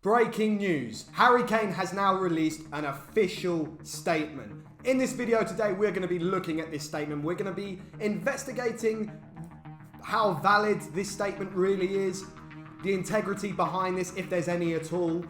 Breaking news. Harry Kane has now released an official statement. In this video today, we're going to be looking at this statement. We're going to be investigating how valid this statement really is, the integrity behind this, if there's any at all.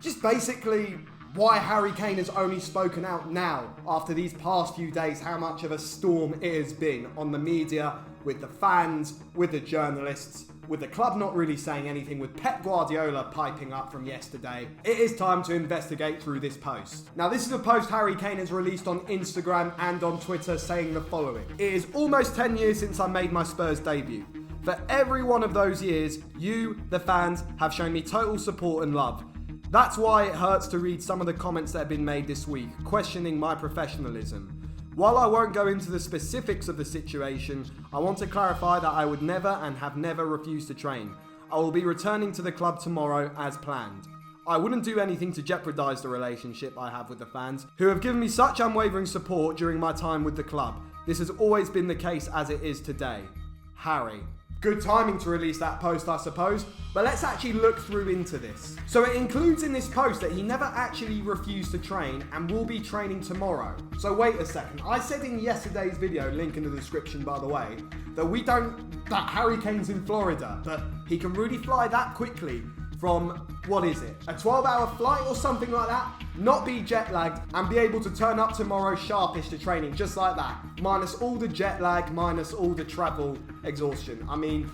Just basically why Harry Kane has only spoken out now after these past few days, how much of a storm it has been on the media, with the fans, with the journalists, with the club not really saying anything, with Pep Guardiola piping up from yesterday. It is time to investigate through this post. Now, this is a post Harry Kane has released on Instagram and on Twitter saying the following. It is almost 10 years since I made my Spurs debut. For every one of those years, you, the fans, have shown me total support and love. That's why it hurts to read some of the comments that have been made this week, questioning my professionalism. While I won't go into the specifics of the situation, I want to clarify that I would never and have never refused to train. I will be returning to the club tomorrow as planned. I wouldn't do anything to jeopardise the relationship I have with the fans, who have given me such unwavering support during my time with the club. This has always been the case as it is today. Harry. Good timing to release that post, I suppose, but let's actually look through into this. So it includes in this post that he never actually refused to train and will be training tomorrow. So wait a second, I said in yesterday's video, link in the description by the way, that Harry Kane's in Florida, but he can really fly that quickly from, what is it, a 12-hour flight or something like that, not be jet lagged and be able to turn up tomorrow sharpish to training just like that, minus all the jet lag, minus all the travel exhaustion. I mean,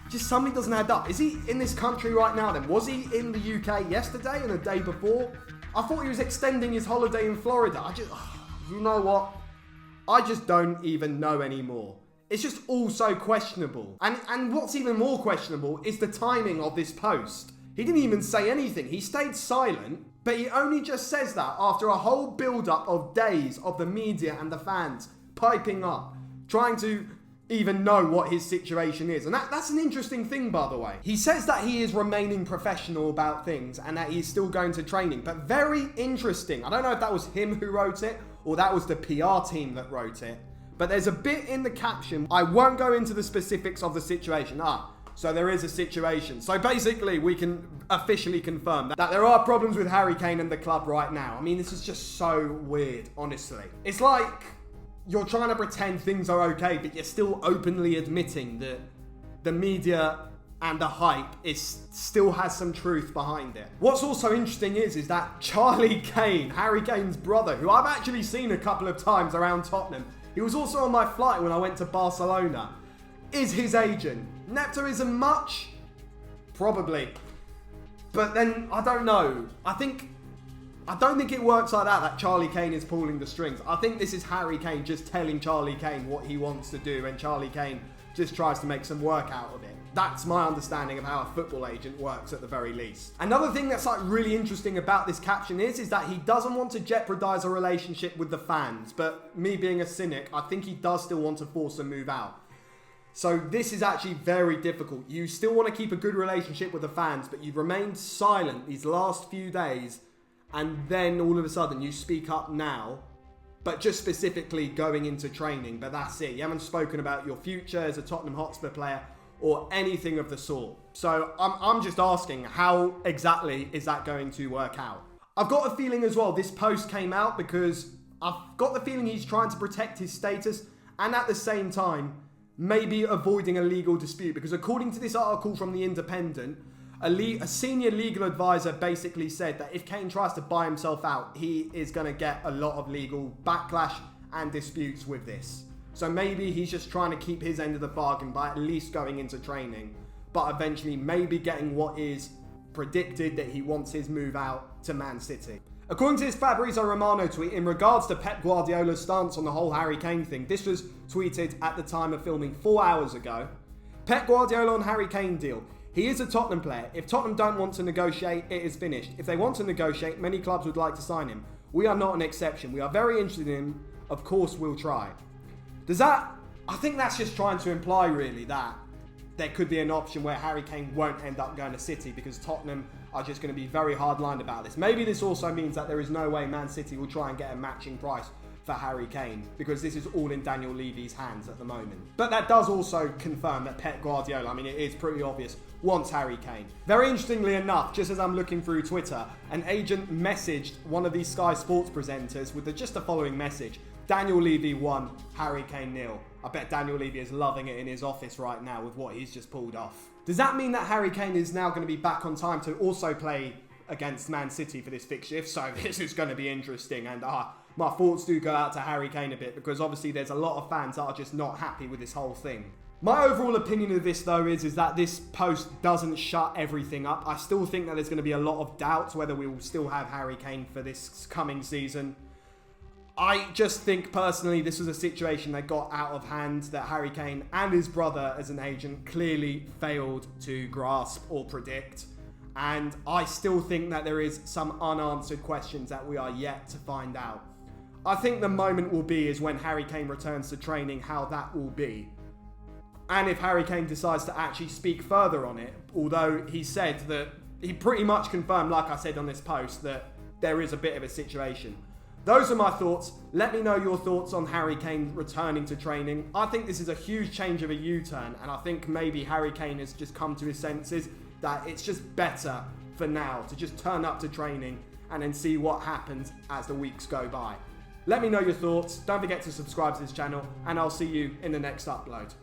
just something doesn't add up. Is he in this country right now then? Was he in the UK yesterday and the day before? I thought he was extending his holiday in Florida. You know what? I just don't even know anymore. It's just all so questionable. And what's even more questionable is the timing of this post. He didn't even say anything. He stayed silent, but he only just says that after a whole build-up of days of the media and the fans piping up, trying to even know what his situation is. And that's an interesting thing, by the way. He says that he is remaining professional about things and that he's still going to training, but very interesting. I don't know if that was him who wrote it or that was the PR team that wrote it, but there's a bit in the caption. I won't go into the specifics of the situation. So there is a situation. So basically, we can officially confirm that there are problems with Harry Kane and the club right now. I mean, this is just so weird, honestly. It's like you're trying to pretend things are okay, but you're still openly admitting that the media and the hype still has some truth behind it. What's also interesting is that Charlie Kane, Harry Kane's brother, who I've actually seen a couple of times around Tottenham, he was also on my flight when I went to Barcelona, is his agent. Nepotism much? Probably. But then, I don't know. I don't think it works like that Charlie Kane is pulling the strings. I think this is Harry Kane just telling Charlie Kane what he wants to do, and Charlie Kane just tries to make some work out of it. That's my understanding of how a football agent works at the very least. Another thing that's really interesting about this caption is that he doesn't want to jeopardise a relationship with the fans, but me being a cynic, I think he does still want to force a move out. So this is actually very difficult. You still want to keep a good relationship with the fans, but you've remained silent these last few days, and then all of a sudden you speak up now, but just specifically going into training, but that's it. You haven't spoken about your future as a Tottenham Hotspur player or anything of the sort. So I'm just asking, how exactly is that going to work out? I've got a feeling as well this post came out because I've got the feeling he's trying to protect his status and at the same time maybe avoiding a legal dispute, because according to this article from The Independent, a senior legal advisor basically said that if Kane tries to buy himself out, he is going to get a lot of legal backlash and disputes with this. So maybe he's just trying to keep his end of the bargain by at least going into training, but eventually maybe getting what is predicted, that he wants his move out to Man City. According to this Fabrizio Romano tweet, in regards to Pep Guardiola's stance on the whole Harry Kane thing, this was tweeted at the time of filming 4 hours ago. Pep Guardiola on Harry Kane deal. He is a Tottenham player. If Tottenham don't want to negotiate, it is finished. If they want to negotiate, many clubs would like to sign him. We are not an exception. We are very interested in him. Of course, we'll try. I think that's just trying to imply really that there could be an option where Harry Kane won't end up going to City because Tottenham are just going to be very hard-lined about this. Maybe this also means that there is no way Man City will try and get a matching price for Harry Kane, because this is all in Daniel Levy's hands at the moment. But that does also confirm that Pep Guardiola, I mean, it is pretty obvious, wants Harry Kane. Very interestingly enough, just as I'm looking through Twitter, an agent messaged one of these Sky Sports presenters with just the following message: Daniel Levy 1, Harry Kane 0. I bet Daniel Levy is loving it in his office right now with what he's just pulled off. Does that mean that Harry Kane is now going to be back on time to also play against Man City for this fixture? If so, this is going to be interesting, and my thoughts do go out to Harry Kane a bit, because obviously there's a lot of fans that are just not happy with this whole thing. My overall opinion of this though is that this post doesn't shut everything up. I still think that there's going to be a lot of doubts whether we will still have Harry Kane for this coming season. I just think personally this was a situation that got out of hand, that Harry Kane and his brother as an agent clearly failed to grasp or predict. And I still think that there is some unanswered questions that we are yet to find out. I think the moment will be is when Harry Kane returns to training, how that will be. And if Harry Kane decides to actually speak further on it, although he said that, he pretty much confirmed, like I said on this post, that there is a bit of a situation. Those are my thoughts. Let me know your thoughts on Harry Kane returning to training. I think this is a huge change of a U-turn, and I think maybe Harry Kane has just come to his senses that it's just better for now to just turn up to training and then see what happens as the weeks go by. Let me know your thoughts. Don't forget to subscribe to this channel, and I'll see you in the next upload.